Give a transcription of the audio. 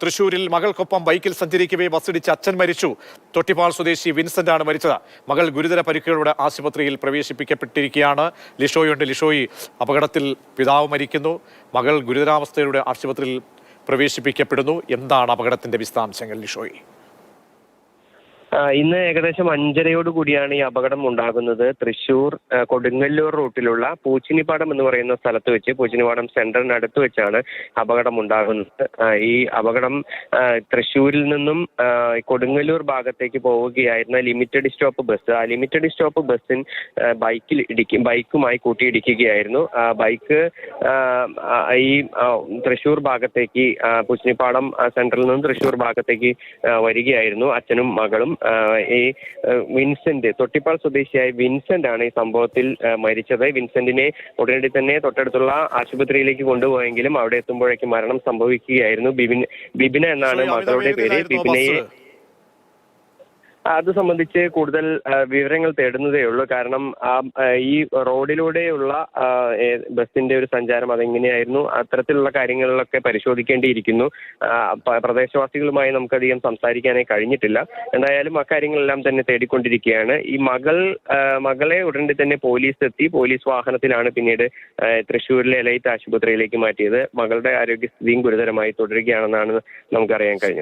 തൃശൂരിൽ മകൾക്കൊപ്പം ബൈക്കിൽ സഞ്ചരിക്കവേ ബസ്സിടിച്ച് അച്ഛൻ മരിച്ചു. തൊട്ടിപ്പാൾ സ്വദേശി വിൻസെന്റ് ആണ് മരിച്ചത്. മകൾ ഗുരുതര പരിക്കുകളോടെ ആശുപത്രിയിൽ പ്രവേശിപ്പിക്കപ്പെട്ടിരിക്കുകയാണ്. ലിഷോയുണ്ട്. ലിഷോയി, അപകടത്തിൽ പിതാവ് മരിക്കുന്നു, മകൾ ഗുരുതരാവസ്ഥയിലൂടെ ആശുപത്രിയിൽ പ്രവേശിപ്പിക്കപ്പെടുന്നു. എന്താണ് അപകടത്തിന്റെ വിശദാംശങ്ങൾ ലിഷോയി? ഇന്ന് ഏകദേശം 5:30 കൂടിയാണ് ഈ അപകടം ഉണ്ടാകുന്നത്. തൃശൂർ കൊടുങ്ങല്ലൂർ റൂട്ടിലുള്ള പൂച്ചിനിപ്പാടം എന്ന് പറയുന്ന സ്ഥലത്ത് വെച്ച്, പൂച്ചിനിപ്പാടം സെന്ററിനടുത്ത് വെച്ചാണ് അപകടം ഉണ്ടാകുന്നത്. ഈ അപകടം തൃശ്ശൂരിൽ നിന്നും കൊടുങ്ങല്ലൂർ ഭാഗത്തേക്ക് പോവുകയായിരുന്ന ലിമിറ്റഡ് സ്റ്റോപ്പ് ബസ്, ആ ലിമിറ്റഡ് സ്റ്റോപ്പ് ബസ്സിൻ ബൈക്കുമായി കൂട്ടിയിടിക്കുകയായിരുന്നു. ബൈക്ക് ഈ തൃശ്ശൂർ ഭാഗത്തേക്ക്, പൂച്ചിനിപ്പാടം സെന്ററിൽ നിന്നും തൃശ്ശൂർ ഭാഗത്തേക്ക് വരികയായിരുന്നു. അച്ഛനും മകളും. ഈ വിൻസെന്റ്, തൊട്ടിപ്പാൾ സ്വദേശിയായ വിൻസെന്റ് ആണ് ഈ സംഭവത്തിൽ മരിച്ചത്. വിൻസെന്റിനെ ഉടനടി തന്നെ തൊട്ടടുത്തുള്ള ആശുപത്രിയിലേക്ക് കൊണ്ടുപോയെങ്കിലും അവിടെ എത്തുമ്പോഴേക്കും മരണം സംഭവിക്കുകയായിരുന്നു. ബിബിന എന്നാണ് മകളുടെ പേര്. ബിബിനയെ അത് സംബന്ധിച്ച് കൂടുതൽ വിവരങ്ങൾ തേടുന്നതേ ഉള്ളൂ. കാരണം ഈ റോഡിലൂടെയുള്ള ബസിന്റെ ഒരു സഞ്ചാരം അതെങ്ങനെയായിരുന്നു, അത്തരത്തിലുള്ള കാര്യങ്ങളിലൊക്കെ പരിശോധിക്കേണ്ടിയിരിക്കുന്നു. പ്രദേശവാസികളുമായി നമുക്കധികം സംസാരിക്കാനേ കഴിഞ്ഞിട്ടില്ല. എന്തായാലും അക്കാര്യങ്ങളെല്ലാം തന്നെ തേടിക്കൊണ്ടിരിക്കുകയാണ്. ഈ മകളെ ഉടനെ തന്നെ പോലീസ് എത്തി. പോലീസ് വാഹനത്തിലാണ് പിന്നീട് തൃശ്ശൂരിലെ എലൈറ്റ് ആശുപത്രിയിലേക്ക് മാറ്റിയത്. മകളുടെ ആരോഗ്യസ്ഥിതിയും ഗുരുതരമായി തുടരുകയാണെന്നാണ് നമുക്കറിയാൻ കഴിഞ്ഞത്.